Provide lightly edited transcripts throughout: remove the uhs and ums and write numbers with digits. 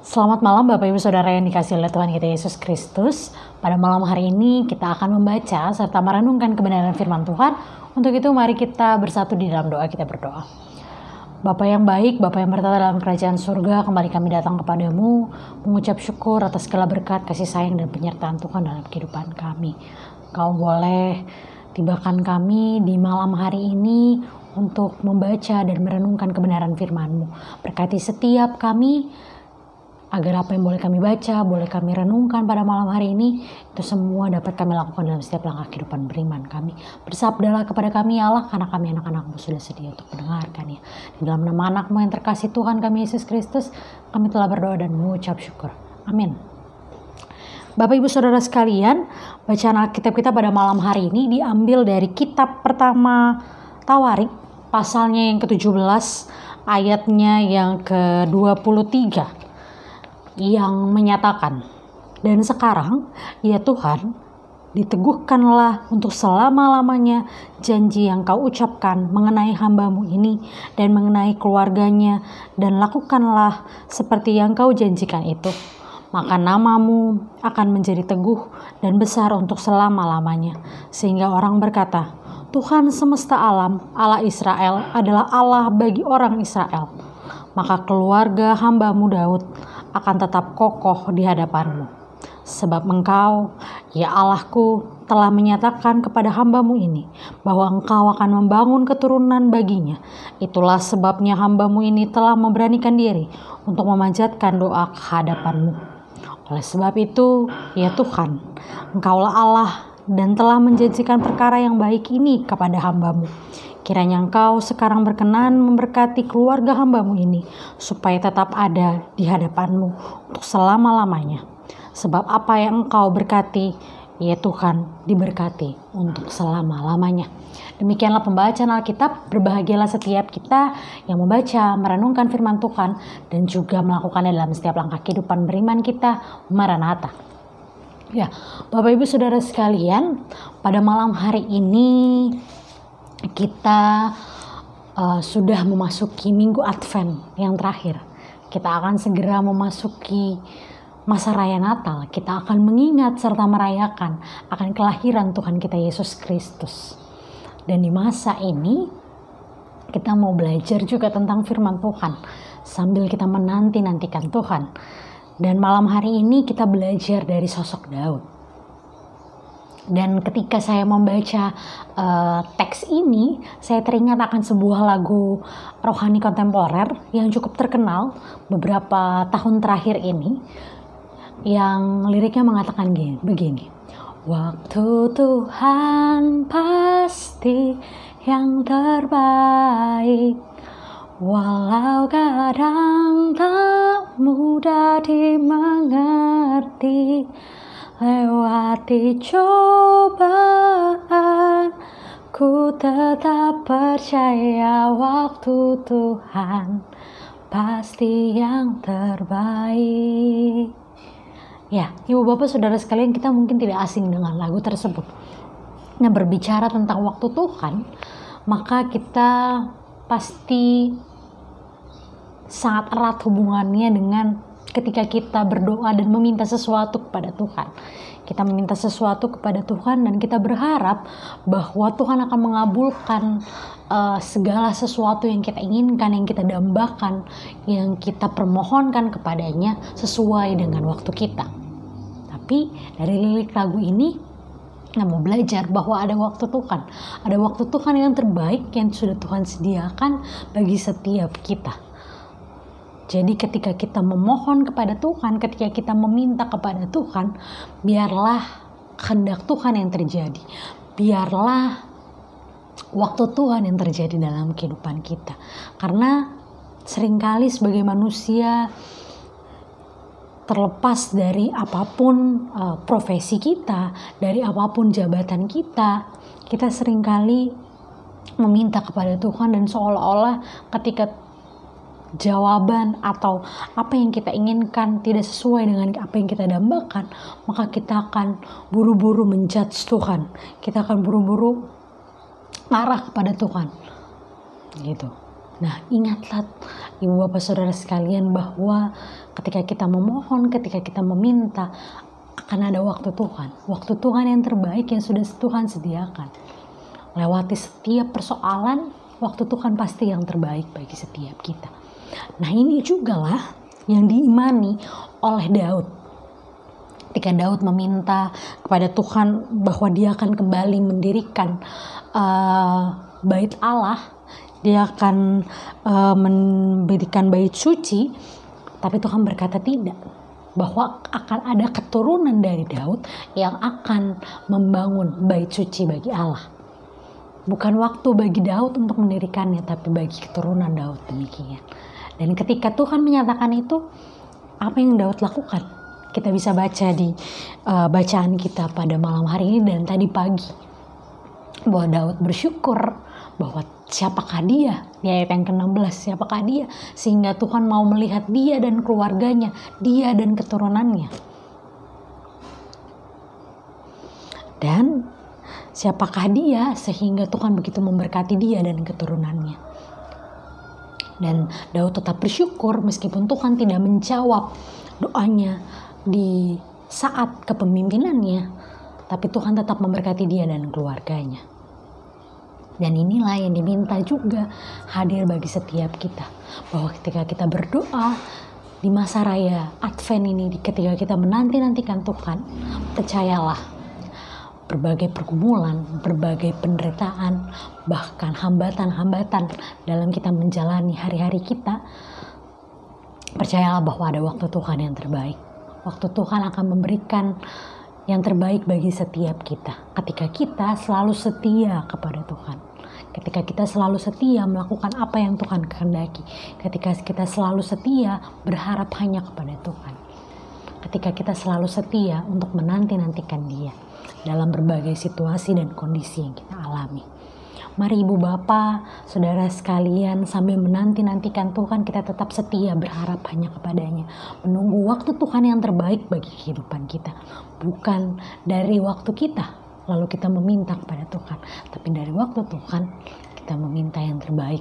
Selamat malam Bapak Ibu Saudara yang dikasihi oleh Tuhan kita Yesus Kristus. Pada malam hari ini kita akan membaca serta merenungkan kebenaran firman Tuhan. Untuk itu mari kita bersatu di dalam doa, kita berdoa. Bapa yang baik, Bapa yang bertata dalam kerajaan surga, kembali kami datang kepadamu mengucap syukur atas segala berkat, kasih sayang dan penyertaan Tuhan dalam kehidupan kami. Kau boleh tibakan kami di malam hari ini untuk membaca dan merenungkan kebenaran firman-Mu. Berkati setiap kami, agar apa yang boleh kami baca, boleh kami renungkan pada malam hari ini, itu semua dapat kami lakukan dalam setiap langkah kehidupan beriman kami. Bersabdalah kepada kami ya Allah, karena kami anak-anak-Mu sudah sedia untuk mendengarkannya. Di dalam nama anak-Mu yang terkasih Tuhan kami Yesus Kristus, kami telah berdoa dan mengucap syukur. Amin. Bapak Ibu Saudara sekalian, bacaan Alkitab kita pada malam hari ini diambil dari kitab pertama Tawarik, pasalnya yang ke-17, ayatnya yang ke-23. Yang menyatakan, dan sekarang ya Tuhan, diteguhkanlah untuk selama-lamanya janji yang kau ucapkan mengenai hamba-Mu ini dan mengenai keluarganya, dan lakukanlah seperti yang kau janjikan itu. Maka nama-Mu akan menjadi teguh dan besar untuk selama-lamanya, sehingga orang berkata, Tuhan semesta alam, Allah Israel adalah Allah bagi orang Israel. Maka keluarga hamba-Mu Daud akan tetap kokoh di hadapan-Mu. Sebab Engkau, ya Allahku, telah menyatakan kepada hamba-Mu ini, bahwa Engkau akan membangun keturunan baginya. Itulah sebabnya hamba-Mu ini telah memberanikan diri untuk memanjatkan doa ke hadapan-Mu. Oleh sebab itu, ya Tuhan, Engkaulah Allah dan telah menjanjikan perkara yang baik ini kepada hamba-Mu. Kiranya Engkau sekarang berkenan memberkati keluarga hamba-Mu ini, supaya tetap ada di hadapan-Mu untuk selama-lamanya. Sebab apa yang Engkau berkati, ya Tuhan, diberkati untuk selama-lamanya. Demikianlah pembacaan Alkitab. Berbahagialah setiap kita yang membaca, merenungkan firman Tuhan, dan juga melakukannya dalam setiap langkah kehidupan beriman kita. Maranatha. Ya, Bapak Ibu Saudara sekalian, pada malam hari ini kita sudah memasuki minggu Advent yang terakhir. Kita akan segera memasuki masa raya Natal. Kita akan mengingat serta merayakan akan kelahiran Tuhan kita Yesus Kristus. Dan di masa ini kita mau belajar juga tentang firman Tuhan sambil kita menanti-nantikan Tuhan. Dan malam hari ini kita belajar dari sosok Daud. Dan ketika saya membaca teks ini, saya teringat akan sebuah lagu rohani kontemporer yang cukup terkenal beberapa tahun terakhir ini, yang liriknya mengatakan begini. Waktu Tuhan pasti yang terbaik, walau kadang tak mudah dimengerti. Lewati cobaan, ku tetap percaya waktu Tuhan pasti yang terbaik. Ya, Ibu Bapak Saudara sekalian, kita mungkin tidak asing dengan lagu tersebut. Nah, berbicara tentang waktu Tuhan, maka kita pasti sangat erat hubungannya dengan ketika kita berdoa dan meminta sesuatu kepada Tuhan. Kita meminta sesuatu kepada Tuhan dan kita berharap bahwa Tuhan akan mengabulkan segala sesuatu yang kita inginkan, yang kita dambakan, yang kita permohonkan kepadanya sesuai dengan waktu kita. Tapi dari lirik lagu ini, kita mau belajar bahwa ada waktu Tuhan. Ada waktu Tuhan yang terbaik yang sudah Tuhan sediakan bagi setiap kita. Jadi ketika kita memohon kepada Tuhan, ketika kita meminta kepada Tuhan, biarlah kehendak Tuhan yang terjadi. Biarlah waktu Tuhan yang terjadi dalam kehidupan kita. Karena seringkali sebagai manusia, terlepas dari apapun profesi kita, dari apapun jabatan kita, kita seringkali meminta kepada Tuhan dan seolah-olah ketika jawaban atau apa yang kita inginkan tidak sesuai dengan apa yang kita dambakan, maka kita akan buru-buru menjudge Tuhan. Kita akan buru-buru marah kepada Tuhan. Gitu. Nah, ingatlah ibu bapak saudara sekalian bahwa ketika kita memohon, ketika kita meminta, akan ada waktu Tuhan. Waktu Tuhan yang terbaik yang sudah Tuhan sediakan. Lewati setiap persoalan, waktu Tuhan pasti yang terbaik bagi setiap kita. Nah, ini juga lah yang diimani oleh Daud. Ketika Daud meminta kepada Tuhan bahwa dia akan kembali mendirikan bait Allah, dia akan mendirikan bait suci, tapi Tuhan berkata tidak, bahwa akan ada keturunan dari Daud yang akan membangun bait suci bagi Allah. Bukan waktu bagi Daud untuk mendirikannya, tapi bagi keturunan Daud demikian. Dan ketika Tuhan menyatakan itu, apa yang Daud lakukan? Kita bisa baca di bacaan kita pada malam hari ini dan tadi pagi. Bahwa Daud bersyukur bahwa siapakah dia, di ayat yang ke-16, siapakah dia sehingga Tuhan mau melihat dia dan keluarganya, dia dan keturunannya. Dan siapakah dia sehingga Tuhan begitu memberkati dia dan keturunannya. Dan Daud tetap bersyukur meskipun Tuhan tidak menjawab doanya di saat kepemimpinannya, tapi Tuhan tetap memberkati dia dan keluarganya. Dan inilah yang diminta juga hadir bagi setiap kita, bahwa ketika kita berdoa di masa raya Advent ini, ketika kita menanti-nantikan Tuhan, percayalah berbagai pergumulan, berbagai penderitaan, bahkan hambatan-hambatan dalam kita menjalani hari-hari kita, percayalah bahwa ada waktu Tuhan yang terbaik. Waktu Tuhan akan memberikan yang terbaik bagi setiap kita. Ketika kita selalu setia kepada Tuhan. Ketika kita selalu setia melakukan apa yang Tuhan kehendaki. Ketika kita selalu setia berharap hanya kepada Tuhan. Ketika kita selalu setia untuk menanti-nantikan Dia dalam berbagai situasi dan kondisi yang kita alami. Mari ibu bapak, saudara sekalian, sambil menanti-nantikan Tuhan, kita tetap setia berharap hanya kepadanya. Menunggu waktu Tuhan yang terbaik bagi kehidupan kita. Bukan dari waktu kita, lalu kita meminta kepada Tuhan. Tapi dari waktu Tuhan, kita meminta yang terbaik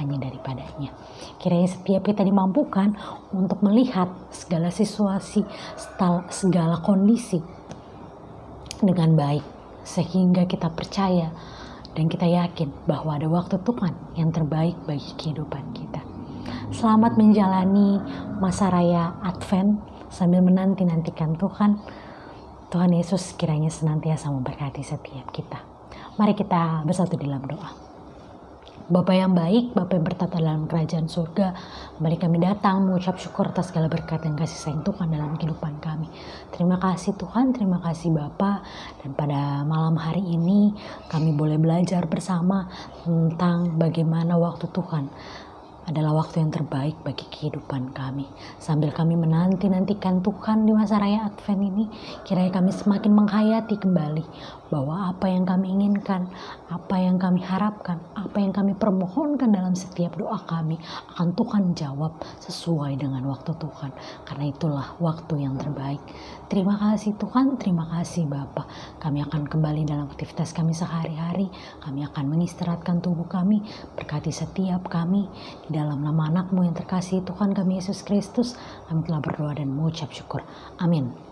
hanya daripadanya. Kiranya setiap kita dimampukan untuk melihat segala situasi, segala kondisi dengan baik. Sehingga kita percaya dan kita yakin bahwa ada waktu Tuhan yang terbaik bagi kehidupan kita. Selamat menjalani masa raya Advent sambil menanti-nantikan Tuhan. Tuhan Yesus kiranya senantiasa memberkati setiap kita. Mari kita bersatu dalam doa. Bapa yang baik, Bapa yang bertata dalam kerajaan surga, kembali kami datang mengucap syukur atas segala berkat dan kasih sayang Tuhan dalam kehidupan kami. Terima kasih Tuhan, terima kasih Bapa. Dan pada malam hari ini kami boleh belajar bersama tentang bagaimana waktu Tuhan adalah waktu yang terbaik bagi kehidupan kami. Sambil kami menanti-nantikan Tuhan di masa raya Advent ini, kiranya kami semakin menghayati kembali bahwa apa yang kami inginkan, apa yang kami harapkan, apa yang kami permohonkan dalam setiap doa kami akan Tuhan jawab sesuai dengan waktu Tuhan. Karena itulah waktu yang terbaik. Terima kasih Tuhan, terima kasih Bapa. Kami akan kembali dalam aktivitas kami sehari-hari. Kami akan mengistirahatkan tubuh kami, berkati setiap kami. Di dalam nama anak-Mu yang terkasih Tuhan kami Yesus Kristus, kami telah berdoa dan mengucap syukur. Amin.